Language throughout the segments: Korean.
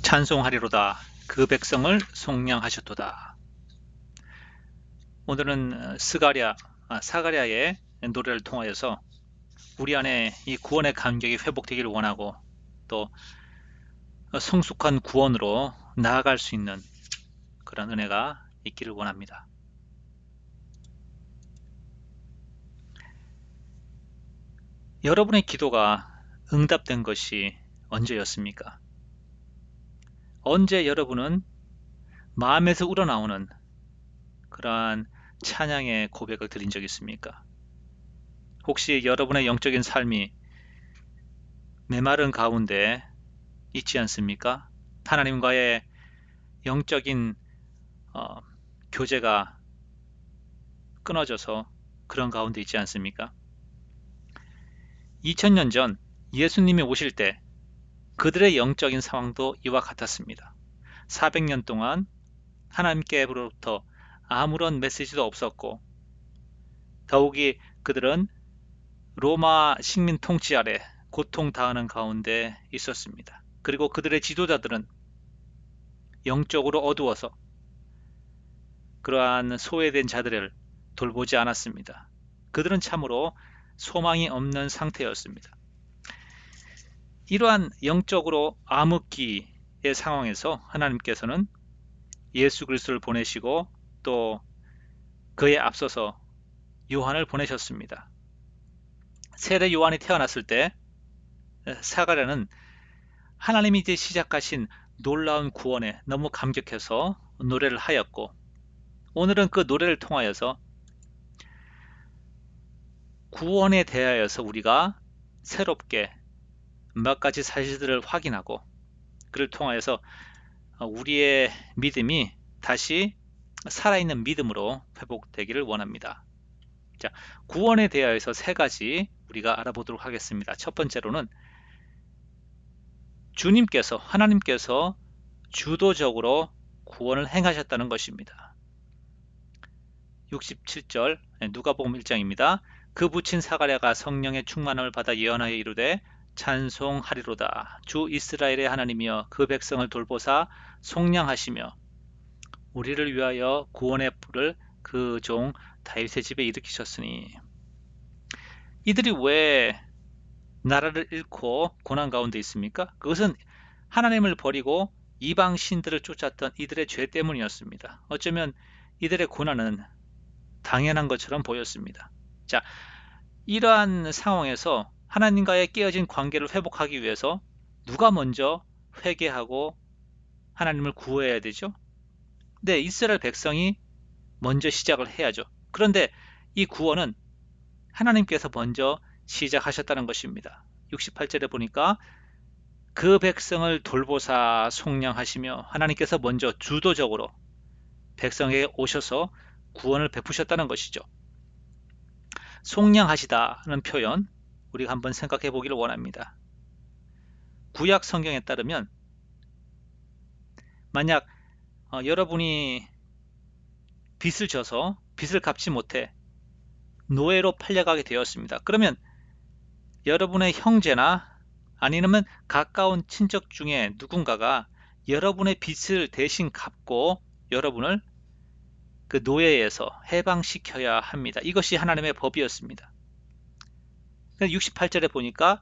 찬송하리로다. 그 백성을 속량하셨도다. 오늘은 사가랴의 노래를 통하여서 우리 안에 이 구원의 감격이 회복되기를 원하고, 또 성숙한 구원으로 나아갈 수 있는 그런 은혜가 있기를 원합니다. 여러분의 기도가 응답된 것이 언제였습니까? 언제 여러분은 마음에서 우러나오는 그러한 찬양의 고백을 드린 적이 있습니까? 혹시 여러분의 영적인 삶이 메마른 가운데 있지 않습니까? 하나님과의 영적인 어, 교제가 끊어져서 그런 가운데 있지 않습니까? 2000년 전 예수님이 오실 때 그들의 영적인 상황도 이와 같았습니다. 400년 동안 하나님께로부터 아무런 메시지도 없었고, 더욱이 그들은 로마 식민 통치 아래 고통당하는 가운데 있었습니다. 그리고 그들의 지도자들은 영적으로 어두워서 그러한 소외된 자들을 돌보지 않았습니다. 그들은 참으로 소망이 없는 상태였습니다. 이러한 영적으로 암흑기의 상황에서 하나님께서는 예수 그리스도를 보내시고, 또 그에 앞서서 요한을 보내셨습니다. 세례 요한이 태어났을 때 사가랴는 하나님이 이제 시작하신 놀라운 구원에 너무 감격해서 노래를 하였고, 오늘은 그 노래를 통하여서 구원에 대하여서 우리가 새롭게 몇 가지 사실들을 확인하고, 그를 통하여서 우리의 믿음이 다시 살아있는 믿음으로 회복되기를 원합니다. 자, 구원에 대하여서 세 가지 우리가 알아보도록 하겠습니다. 첫 번째로는 하나님께서 주도적으로 구원을 행하셨다는 것입니다. 67절 누가복음 1장입니다. 그 붙인 사가랴가 성령의 충만함을 받아 예언하여 이르되 찬송하리로다. 주 이스라엘의 하나님이여 그 백성을 돌보사 속량하시며 우리를 위하여 구원의 뿔을 그 종 다윗의 집에 일으키셨으니. 이들이 왜 나라를 잃고 고난 가운데 있습니까? 그것은 하나님을 버리고 이방 신들을 쫓았던 이들의 죄 때문이었습니다. 어쩌면 이들의 고난은 당연한 것처럼 보였습니다. 자, 이러한 상황에서 하나님과의 깨어진 관계를 회복하기 위해서 누가 먼저 회개하고 하나님을 구해야 되죠? 네, 이스라엘 백성이 먼저 시작을 해야죠. 그런데 이 구원은 하나님께서 먼저 시작하셨다는 것입니다. 68절에 보니까 그 백성을 돌보사 속량하시며, 하나님께서 먼저 주도적으로 백성에게 오셔서 구원을 베푸셨다는 것이죠. 속량하시다는 표현, 우리가 한번 생각해 보기를 원합니다. 구약 성경에 따르면 만약 여러분이 빚을 져서 빚을 갚지 못해 노예로 팔려가게 되었습니다. 그러면 여러분의 형제나 아니면 가까운 친척 중에 누군가가 여러분의 빚을 대신 갚고 여러분을 그 노예에서 해방시켜야 합니다. 이것이 하나님의 법이었습니다. 68절에 보니까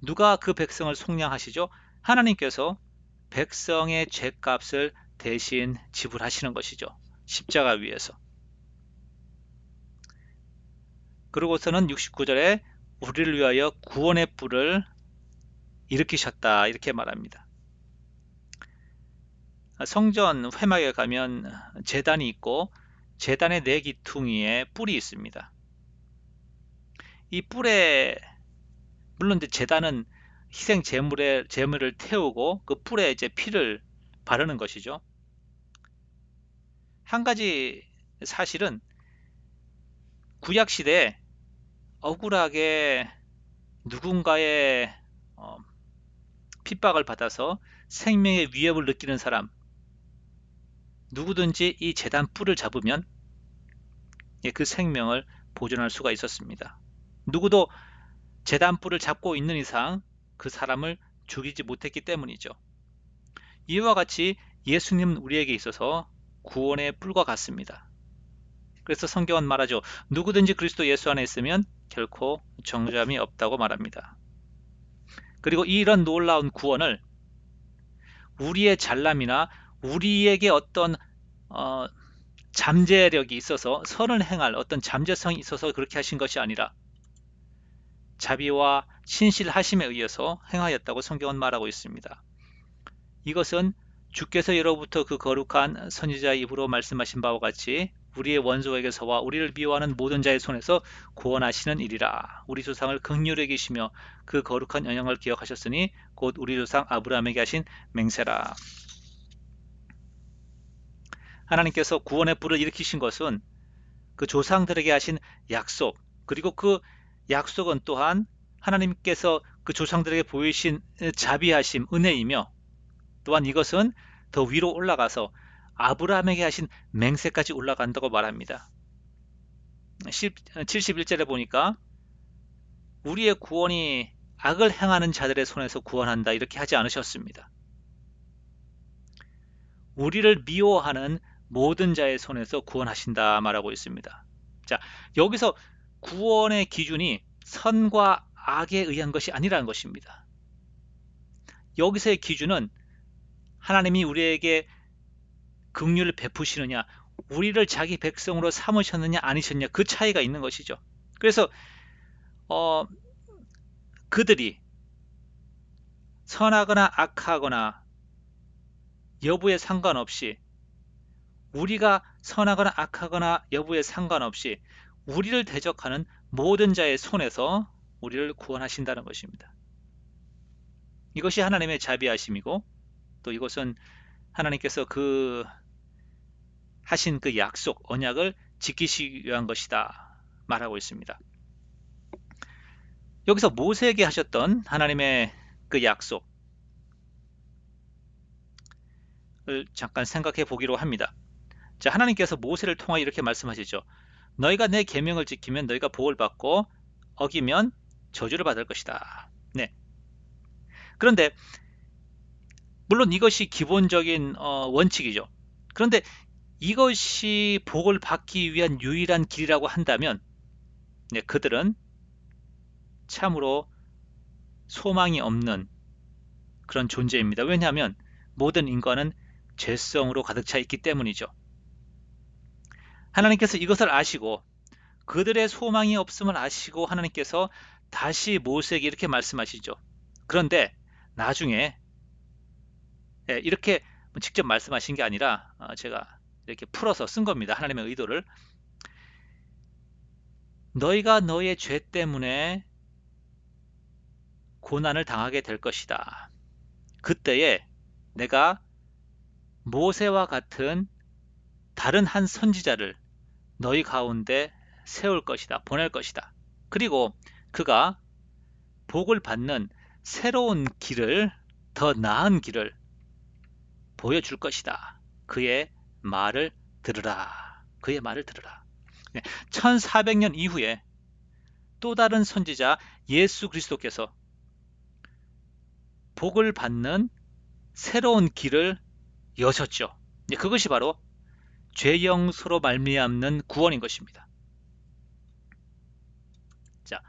누가 그 백성을 속량하시죠? 하나님께서 백성의 죄값을 대신 지불하시는 것이죠. 십자가 위에서. 그러고서는 69절에 우리를 위하여 구원의 뿔을 일으키셨다, 이렇게 말합니다. 성전 회막에 가면 제단이 있고 제단의 네 기퉁이에 뿔이 있습니다. 이 뿔에, 물론 이제 제단은 희생 제물을 태우고 그 뿔에 이제 피를 바르는 것이죠. 한 가지 사실은 구약 시대에 억울하게 누군가의 핍박을 받아서 생명의 위협을 느끼는 사람, 누구든지 이 제단 뿔을 잡으면 그 생명을 보존할 수가 있었습니다. 누구도 제단 뿔을 잡고 있는 이상 그 사람을 죽이지 못했기 때문이죠. 이와 같이 예수님은 우리에게 있어서 구원의 뿔과 같습니다. 그래서 성경은 말하죠. 누구든지 그리스도 예수 안에 있으면 결코 정죄함이 없다고 말합니다. 그리고 이런 놀라운 구원을 우리의 잘남이나 우리에게 어떤 어, 잠재력이 있어서 선을 행할 어떤 잠재성이 있어서 그렇게 하신 것이 아니라 자비와 신실하심에 의해서 행하였다고 성경은 말하고 있습니다. 이것은 주께서 예로부터 그 거룩한 선지자의 입으로 말씀하신 바와 같이 우리의 원수에게서와 우리를 미워하는 모든 자의 손에서 구원하시는 일이라. 우리 조상을 긍휼히 여기시며 그 거룩한 언약을 기억하셨으니 곧 우리 조상 아브라함에게 하신 맹세라. 하나님께서 구원의 불을 일으키신 것은 그 조상들에게 하신 약속, 그리고 그 약속은 또한 하나님께서 그 조상들에게 보이신 자비하심, 은혜이며, 또한 이것은 더 위로 올라가서 아브라함에게 하신 맹세까지 올라간다고 말합니다. 71절에 보니까 우리의 구원이 악을 행하는 자들의 손에서 구원한다 이렇게 하지 않으셨습니다. 우리를 미워하는 모든 자의 손에서 구원하신다 말하고 있습니다. 자, 여기서 구원의 기준이 선과 악에 의한 것이 아니라는 것입니다. 여기서의 기준은 하나님이 우리에게 긍휼을 베푸시느냐, 우리를 자기 백성으로 삼으셨느냐 아니셨느냐, 그 차이가 있는 것이죠. 그래서 그들이 선하거나 악하거나 여부에 상관없이, 우리가 선하거나 악하거나 여부에 상관없이 우리를 대적하는 모든 자의 손에서 우리를 구원하신다는 것입니다. 이것이 하나님의 자비하심이고, 또 이것은 하나님께서 하신 그 약속, 언약을 지키시기 위한 것이다 말하고 있습니다. 여기서 모세에게 하셨던 하나님의 그 약속을 잠깐 생각해 보기로 합니다. 자, 하나님께서 모세를 통하여 이렇게 말씀하시죠. 너희가 내 계명을 지키면 너희가 복을 받고 어기면 저주를 받을 것이다. 네. 그런데 물론 이것이 기본적인 원칙이죠. 그런데 이것이 복을 받기 위한 유일한 길이라고 한다면, 네, 그들은 참으로 소망이 없는 그런 존재입니다. 왜냐하면 모든 인간은 죄성으로 가득 차 있기 때문이죠. 하나님께서 이것을 아시고, 그들의 소망이 없음을 아시고 하나님께서 다시 모세에게 이렇게 말씀하시죠. 그런데 나중에, 이렇게 직접 말씀하신 게 아니라 제가 이렇게 풀어서 쓴 겁니다. 하나님의 의도를. 너희가 너의 죄 때문에 고난을 당하게 될 것이다. 그때에 내가 모세와 같은 다른 한 선지자를 너희 가운데 세울 것이다. 보낼 것이다. 그리고 그가 복을 받는 새로운 길을, 더 나은 길을 보여줄 것이다. 그의 말을 들으라. 그의 말을 들으라. 1400년 이후에 또 다른 선지자 예수 그리스도께서 복을 받는 새로운 길을 여셨죠. 그것이 바로 죄 용서로 말미암는 구원인 것입니다. 자,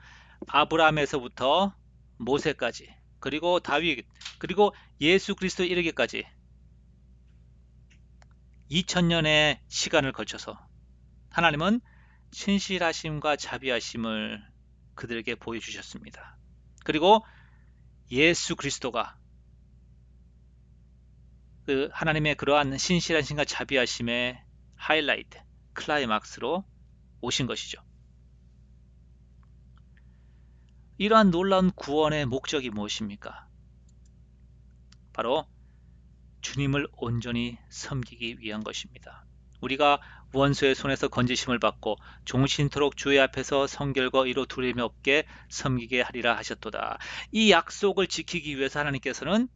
아브라함에서부터 모세까지, 그리고 다윗, 그리고 예수 그리스도에 이르기까지 2000년의 시간을 거쳐서 하나님은 신실하심과 자비하심을 그들에게 보여주셨습니다. 그리고 예수 그리스도가 그 하나님의 그러한 신실하심과 자비하심의 하이라이트, 클라이막스로 오신 것이죠. 이러한 놀라운 구원의 목적이 무엇입니까? 바로 주님을 온전히 섬기기 위한 것입니다. 우리가 원수의 손에서 건지심을 받고 종신토록 주의 앞에서 성결과 의로 두려움이 없게 섬기게 하리라 하셨도다. 이 약속을 지키기 위해서 하나님께서는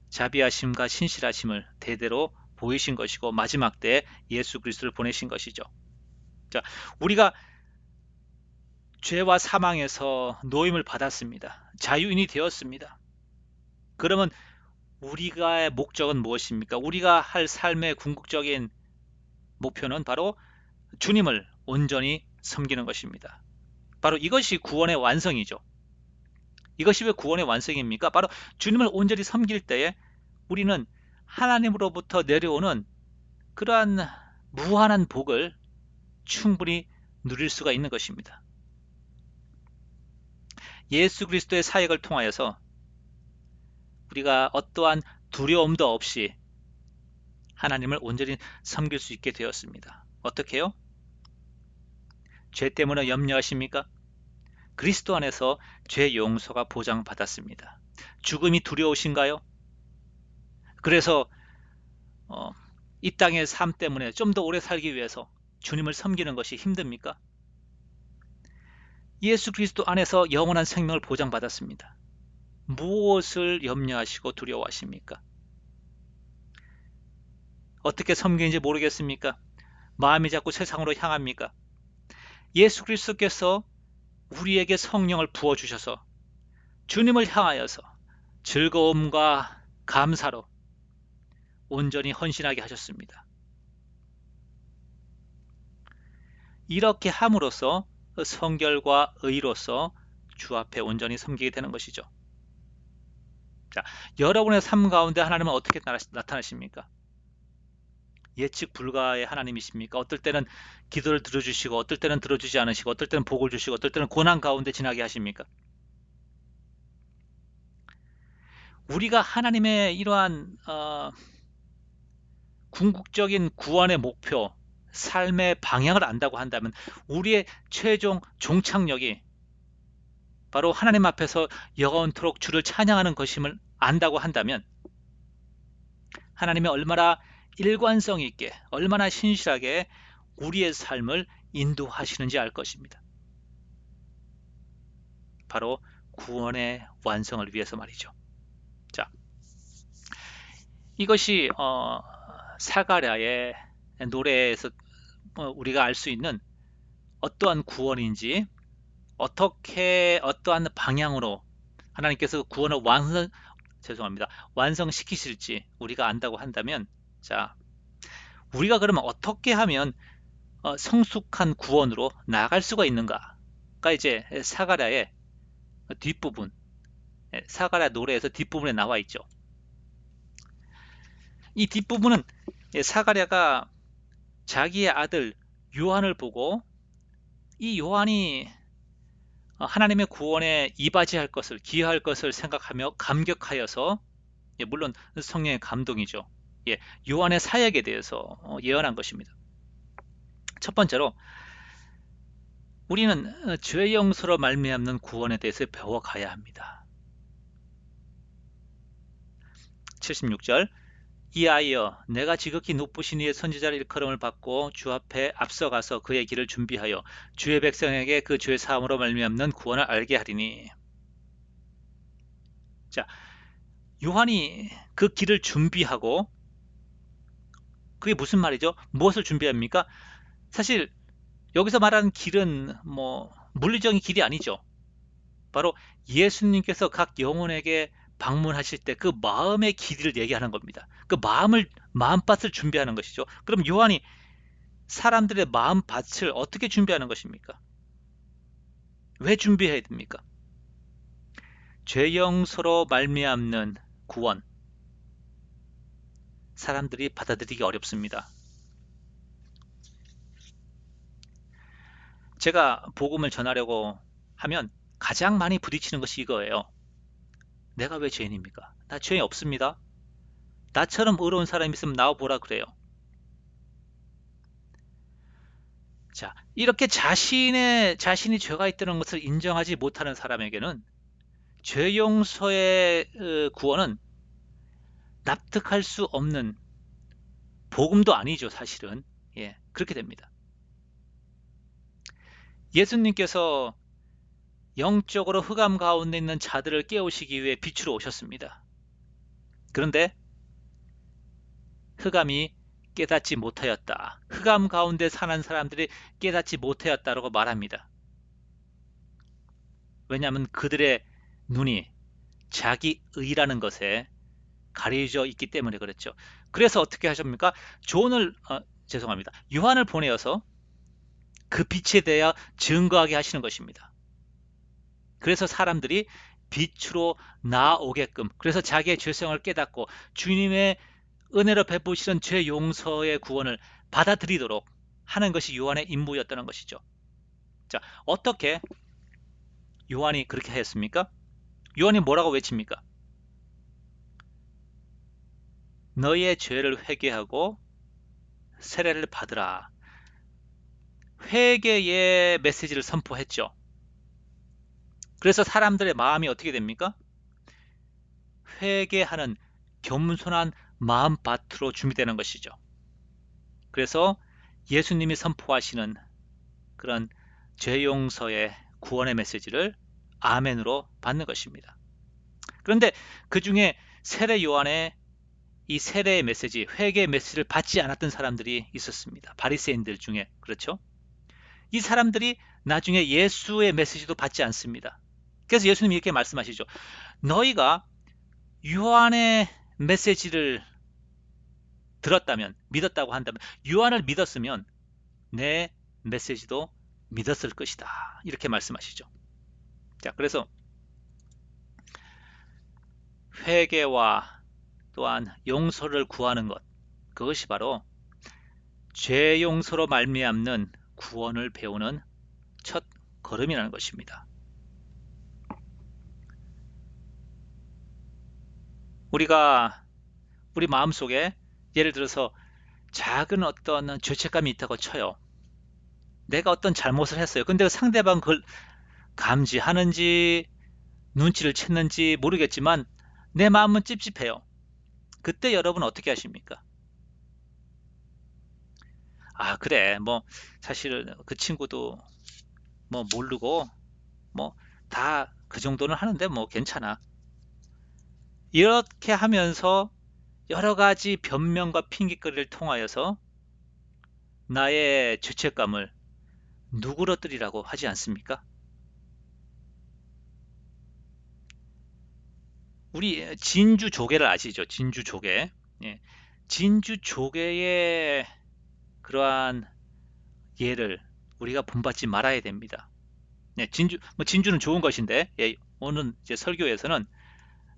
자비하심과 신실하심을 대대로 보이신 것이고, 마지막 때에 예수 그리스도를 보내신 것이죠. 자, 우리가 죄와 사망에서 노임을 받았습니다. 자유인이 되었습니다. 그러면 우리가의 목적은 무엇입니까? 우리가 할 삶의 궁극적인 목표는 바로 주님을 온전히 섬기는 것입니다. 바로 이것이 구원의 완성이죠. 이것이 왜 구원의 완성입니까? 바로 주님을 온전히 섬길 때에 우리는 하나님으로부터 내려오는 그러한 무한한 복을 충분히 누릴 수가 있는 것입니다. 예수 그리스도의 사역을 통하여서 우리가 어떠한 두려움도 없이 하나님을 온전히 섬길 수 있게 되었습니다. 어떻게요? 죄 때문에 염려하십니까? 그리스도 안에서 죄 용서가 보장받았습니다. 죽음이 두려우신가요? 그래서 이 땅의 삶 때문에 좀 더 오래 살기 위해서 주님을 섬기는 것이 힘듭니까? 예수 그리스도 안에서 영원한 생명을 보장받았습니다. 무엇을 염려하시고 두려워하십니까? 어떻게 섬기는지 모르겠습니까? 마음이 자꾸 세상으로 향합니까? 예수 그리스도께서 우리에게 성령을 부어주셔서 주님을 향하여서 즐거움과 감사로 온전히 헌신하게 하셨습니다. 이렇게 함으로써 성결과 의로서 주 앞에 온전히 섬기게 되는 것이죠. 자, 여러분의 삶 가운데 하나님은 어떻게 나타나십니까? 예측 불가의 하나님이십니까? 어떨 때는 기도를 들어주시고 어떨 때는 들어주지 않으시고 어떨 때는 복을 주시고 어떨 때는 고난 가운데 지나게 하십니까? 우리가 하나님의 이러한 궁극적인 구원의 목표, 삶의 방향을 안다고 한다면 우리의 최종 종착역이 바로 하나님 앞에서 영원토록 주를 찬양하는 것임을 안다고 한다면 하나님이 얼마나 일관성 있게, 얼마나 신실하게 우리의 삶을 인도하시는지 알 것입니다. 바로 구원의 완성을 위해서 말이죠. 자, 이것이 사가랴의 노래에서 우리가 알 수 있는 어떠한 구원인지, 어떻게 어떠한 방향으로 하나님께서 구원을 완성시키실지 우리가 안다고 한다면, 자, 우리가 그러면 어떻게 하면 성숙한 구원으로 나아갈 수가 있는가가 이제 사가랴의 뒷부분, 사가랴 노래에서 뒷부분에 나와 있죠. 이 뒷부분은 사가랴가 자기의 아들 요한을 보고 이 요한이 하나님의 구원에 이바지할 것을, 기여할 것을 생각하며 감격하여서, 물론 성령의 감동이죠. 요한의 사역에 대해서 예언한 것입니다. 첫 번째로 우리는 죄 용서로 말미암는 구원에 대해서 배워가야 합니다. 76절, 이하여 내가 지극히 높으신 이의 선지자를 일컬음을 받고 주 앞에 앞서가서 그의 길을 준비하여 주의 백성에게 그 죄 사함으로 말미암는 구원을 알게 하리니. 자, 요한이 그 길을 준비하고, 그게 무슨 말이죠? 무엇을 준비합니까? 사실 여기서 말하는 길은 물리적인 길이 아니죠. 바로 예수님께서 각 영혼에게 방문하실 때 그 마음의 길이를 얘기하는 겁니다. 그 마음밭을 준비하는 것이죠. 그럼 요한이 사람들의 마음밭을 어떻게 준비하는 것입니까? 왜 준비해야 됩니까? 죄 용서로 말미암는 구원, 사람들이 받아들이기 어렵습니다. 제가 복음을 전하려고 하면 가장 많이 부딪히는 것이 이거예요. 내가 왜 죄인입니까? 나 죄 없습니다. 나처럼 의로운 사람이 있으면 나와보라 그래요. 자, 이렇게 자신이 죄가 있다는 것을 인정하지 못하는 사람에게는 죄 용서의 구원은 납득할 수 없는 복음도 아니죠, 사실은. 그렇게 됩니다. 예수님께서 영적으로 흑암 가운데 있는 자들을 깨우시기 위해 빛으로 오셨습니다. 그런데 흑암이 깨닫지 못하였다. 흑암 가운데 사는 사람들이 깨닫지 못하였다라고 말합니다. 왜냐하면 그들의 눈이 자기 의라는 것에 가려져 있기 때문에 그랬죠. 그래서 어떻게 하십니까? 죄송합니다. 요한을 보내어서 그 빛에 대하여 증거하게 하시는 것입니다. 그래서 사람들이 빛으로 나오게끔, 그래서 자기의 죄성을 깨닫고 주님의 은혜로 베푸시는 죄 용서의 구원을 받아들이도록 하는 것이 요한의 임무였다는 것이죠. 자, 어떻게 요한이 그렇게 하였습니까? 요한이 뭐라고 외칩니까? 너의 죄를 회개하고 세례를 받으라. 회개의 메시지를 선포했죠. 그래서 사람들의 마음이 어떻게 됩니까? 회개하는 겸손한 마음밭으로 준비되는 것이죠. 그래서 예수님이 선포하시는 그런 죄 용서의 구원의 메시지를 아멘으로 받는 것입니다. 그런데 그 중에 세례 요한의 이 세례의 메시지, 회개의 메시지를 받지 않았던 사람들이 있었습니다. 바리새인들 중에. 그렇죠? 이 사람들이 나중에 예수의 메시지도 받지 않습니다. 그래서 예수님이 이렇게 말씀하시죠. 너희가 요한의 메시지를 들었다면, 믿었다고 한다면, 요한을 믿었으면 내 메시지도 믿었을 것이다. 이렇게 말씀하시죠. 자, 그래서 회개와 또한 용서를 구하는 것, 그것이 바로 죄 용서로 말미암는 구원을 배우는 첫 걸음이라는 것입니다. 우리가 우리 마음속에 예를 들어서 작은 어떤 죄책감이 있다고 쳐요. 내가 어떤 잘못을 했어요. 근데 상대방 그걸 감지하는지 눈치를 챘는지 모르겠지만 내 마음은 찝찝해요. 그때 여러분 어떻게 하십니까? 아, 그래. 뭐 사실 그 친구도 뭐 모르고 뭐 다 그 정도는 하는데 뭐 괜찮아. 이렇게 하면서 여러 가지 변명과 핑계거리를 통하여서 나의 죄책감을 누그러뜨리라고 하지 않습니까? 우리 진주 조개를 아시죠? 진주 조개. 예. 진주 조개의 그러한 예를 우리가 본받지 말아야 됩니다. 예, 진주는 좋은 것인데, 예, 오늘 이제 설교에서는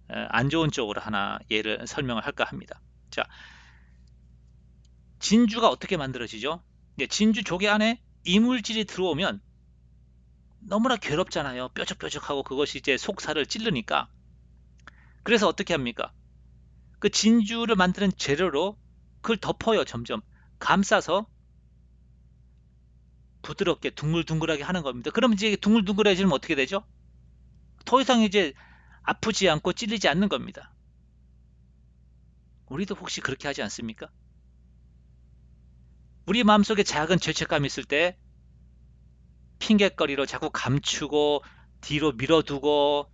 안 좋은 쪽으로 하나 예를 설명을 할까 합니다. 자, 진주가 어떻게 만들어지죠? 예, 진주 조개 안에 이물질이 들어오면 너무나 괴롭잖아요. 뾰족뾰족하고 그것이 이제 속살을 찌르니까. 그래서 어떻게 합니까? 그 진주를 만드는 재료로 그걸 덮어요. 점점 감싸서 부드럽게 둥글둥글하게 하는 겁니다. 그럼 이제 둥글둥글해지면 어떻게 되죠? 더 이상 이제 아프지 않고 찔리지 않는 겁니다. 우리도 혹시 그렇게 하지 않습니까? 우리 마음속에 작은 죄책감이 있을 때 핑계거리로 자꾸 감추고 뒤로 밀어두고,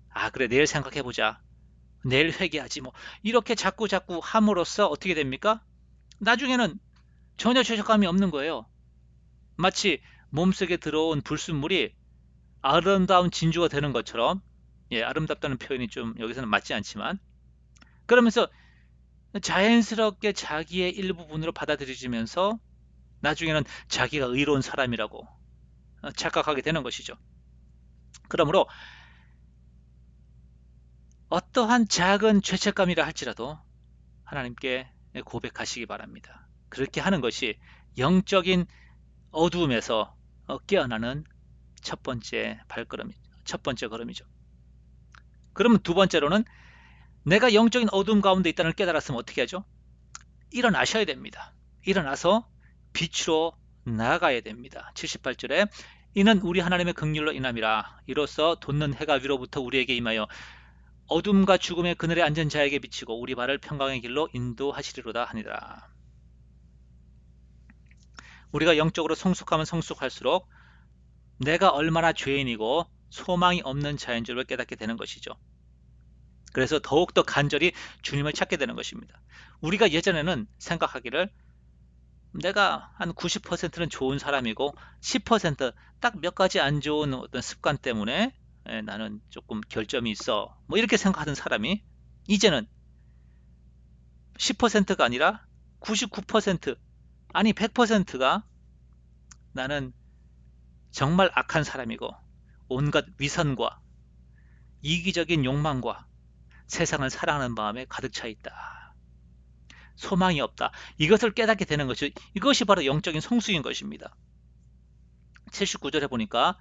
아 그래 내일 생각해보자, 내일 회개하지 뭐, 이렇게 자꾸 함으로써 어떻게 됩니까? 나중에는 전혀 죄책감이 없는 거예요. 마치 몸속에 들어온 불순물이 아름다운 진주가 되는 것처럼. 예, 아름답다는 표현이 좀 여기서는 맞지 않지만, 그러면서 자연스럽게 자기의 일부분으로 받아들여지면서 나중에는 자기가 의로운 사람이라고 착각하게 되는 것이죠. 그러므로 어떠한 작은 죄책감이라 할지라도 하나님께 고백하시기 바랍니다. 그렇게 하는 것이 영적인 어두움에서 깨어나는 첫 번째 첫 번째 걸음이죠. 그러면 두 번째로는 내가 영적인 어두움 가운데 있다는 걸 깨달았으면 어떻게 하죠? 일어나셔야 됩니다. 일어나서 빛으로 나아가야 됩니다. 78절에 이는 우리 하나님의 긍휼로 인함이라. 이로써 돋는 해가 위로부터 우리에게 임하여 어둠과 죽음의 그늘에 앉은 자에게 비치고 우리 발을 평강의 길로 인도하시리로다 하니라. 우리가 영적으로 성숙하면 성숙할수록 내가 얼마나 죄인이고 소망이 없는 자인 줄을 깨닫게 되는 것이죠. 그래서 더욱더 간절히 주님을 찾게 되는 것입니다. 우리가 예전에는 생각하기를 내가 한 90%는 좋은 사람이고 10% 딱 몇 가지 안 좋은 어떤 습관 때문에 나는 조금 결점이 있어. 뭐 이렇게 생각하던 사람이 이제는 10%가 아니라 99% 아니 100%가 나는 정말 악한 사람이고 온갖 위선과 이기적인 욕망과 세상을 사랑하는 마음에 가득 차 있다. 소망이 없다. 이것을 깨닫게 되는 것이 이것이 바로 영적인 성숙인 것입니다. 79절에 보니까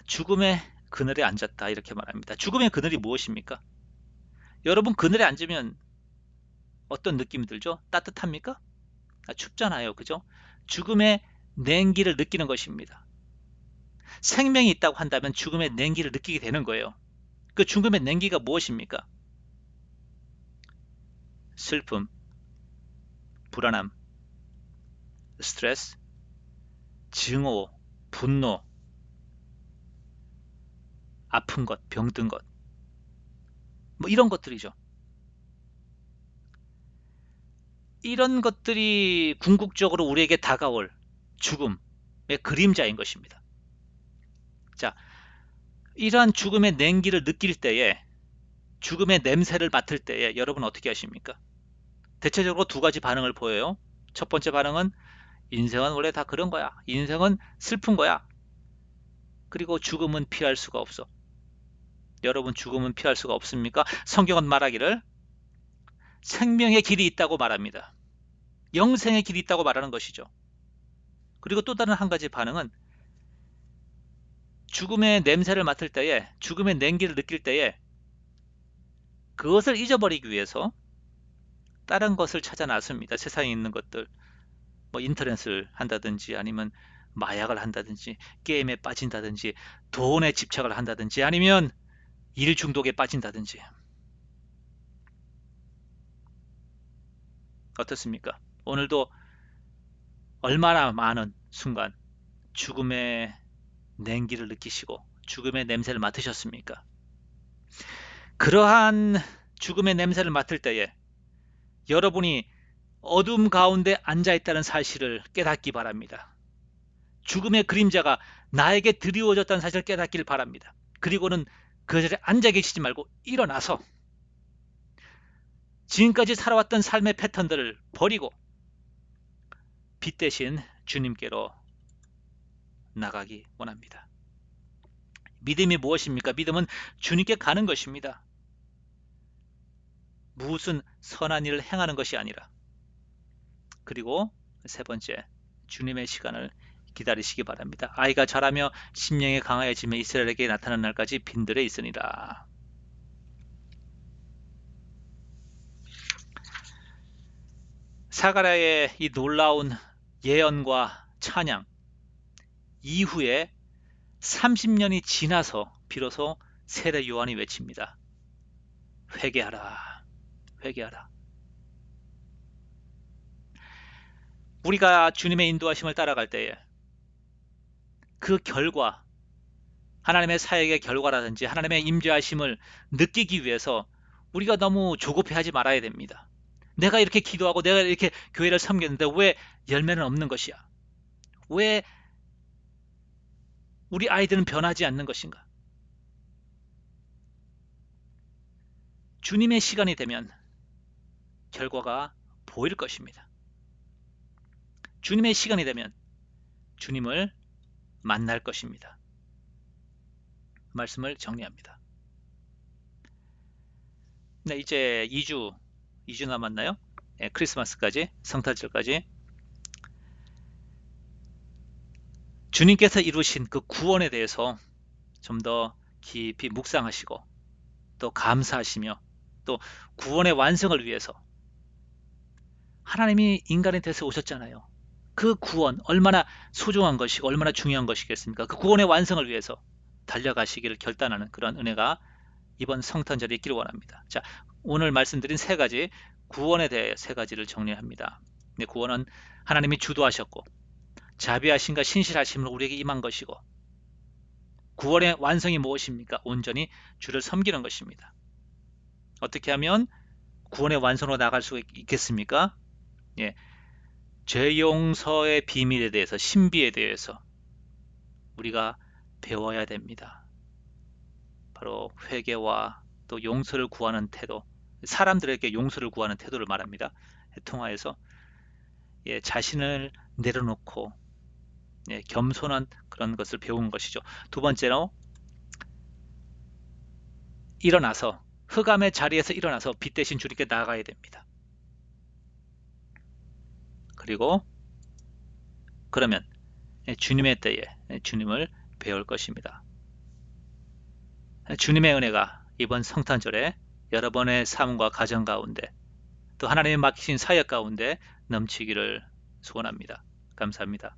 죽음의 그늘에 앉았다 이렇게 말합니다. 죽음의 그늘이 무엇입니까? 여러분 그늘에 앉으면 어떤 느낌이 들죠? 따뜻합니까? 춥잖아요. 그죠? 죽음의 냉기를 느끼는 것입니다. 생명이 있다고 한다면 죽음의 냉기를 느끼게 되는 거예요. 그 죽음의 냉기가 무엇입니까? 슬픔, 불안함, 스트레스, 증오, 분노, 아픈 것, 병든 것, 뭐 이런 것들이죠. 이런 것들이 궁극적으로 우리에게 다가올 죽음의 그림자인 것입니다. 자, 이러한 죽음의 냉기를 느낄 때에, 죽음의 냄새를 맡을 때에 여러분 어떻게 하십니까? 대체적으로 두 가지 반응을 보여요. 첫 번째 반응은 인생은 원래 다 그런 거야. 인생은 슬픈 거야. 그리고 죽음은 피할 수가 없어. 여러분 죽음은 피할 수가 없습니까? 성경은 말하기를 생명의 길이 있다고 말합니다. 영생의 길이 있다고 말하는 것이죠. 그리고 또 다른 한 가지 반응은 죽음의 냄새를 맡을 때에, 죽음의 냉기를 느낄 때에 그것을 잊어버리기 위해서 다른 것을 찾아 나섭니다. 세상에 있는 것들, 뭐 인터넷을 한다든지 아니면 마약을 한다든지 게임에 빠진다든지 돈에 집착을 한다든지 아니면 일 중독에 빠진다든지. 어떻습니까? 오늘도 얼마나 많은 순간 죽음의 냉기를 느끼시고 죽음의 냄새를 맡으셨습니까? 그러한 죽음의 냄새를 맡을 때에 여러분이 어둠 가운데 앉아 있다는 사실을 깨닫기 바랍니다. 죽음의 그림자가 나에게 드리워졌다는 사실을 깨닫길 바랍니다. 그리고는 그 자리에 앉아 계시지 말고 일어나서 지금까지 살아왔던 삶의 패턴들을 버리고 빛 대신 주님께로 나가기 원합니다. 믿음이 무엇입니까? 믿음은 주님께 가는 것입니다. 무슨 선한 일을 행하는 것이 아니라. 그리고 세 번째, 주님의 시간을 기다리시기 바랍니다. 아이가 자라며 심령이 강하여지며 이스라엘에게 나타난 날까지 빈들에 있으니라. 사가랴의 이 놀라운 예언과 찬양 이후에 30년이 지나서 비로소 세례 요한이 외칩니다. 회개하라, 회개하라. 우리가 주님의 인도하심을 따라갈 때에 그 결과, 하나님의 사역의 결과라든지 하나님의 임재하심을 느끼기 위해서 우리가 너무 조급해하지 말아야 됩니다. 내가 이렇게 기도하고 내가 이렇게 교회를 섬겼는데 왜 열매는 없는 것이야? 왜 우리 아이들은 변하지 않는 것인가? 주님의 시간이 되면 결과가 보일 것입니다. 주님의 시간이 되면 주님을 만날 것입니다. 말씀을 정리합니다. 네, 이제 2주 남았나요? 네, 크리스마스까지, 성탄절까지 주님께서 이루신 그 구원에 대해서 좀 더 깊이 묵상하시고 또 감사하시며 또 구원의 완성을 위해서 하나님이 인간이 돼서 오셨잖아요. 그 구원 얼마나 소중한 것이고 얼마나 중요한 것이겠습니까? 그 구원의 완성을 위해서 달려가시기를 결단하는 그런 은혜가 이번 성탄절에 있기를 원합니다. 자, 오늘 말씀드린 세 가지 구원에 대해 세 가지를 정리합니다. 네, 구원은 하나님이 주도하셨고 자비하심과 신실하심으로 우리에게 임한 것이고 구원의 완성이 무엇입니까? 온전히 주를 섬기는 것입니다. 어떻게 하면 구원의 완성으로 나갈 수 있겠습니까? 예, 죄 용서의 비밀에 대해서, 신비에 대해서 우리가 배워야 됩니다. 바로 회개와 또 용서를 구하는 태도, 사람들에게 용서를 구하는 태도를 말합니다. 통화에서 자신을 내려놓고 겸손한 그런 것을 배운 것이죠. 두 번째로 일어나서 흑암의 자리에서 일어나서 빛 대신 주님께 나아가야 됩니다. 그리고 그러면 주님의 때에 주님을 배울 것입니다. 주님의 은혜가 이번 성탄절에 여러분의 삶과 가정 가운데 또 하나님의 맡기신 사역 가운데 넘치기를 소원합니다. 감사합니다.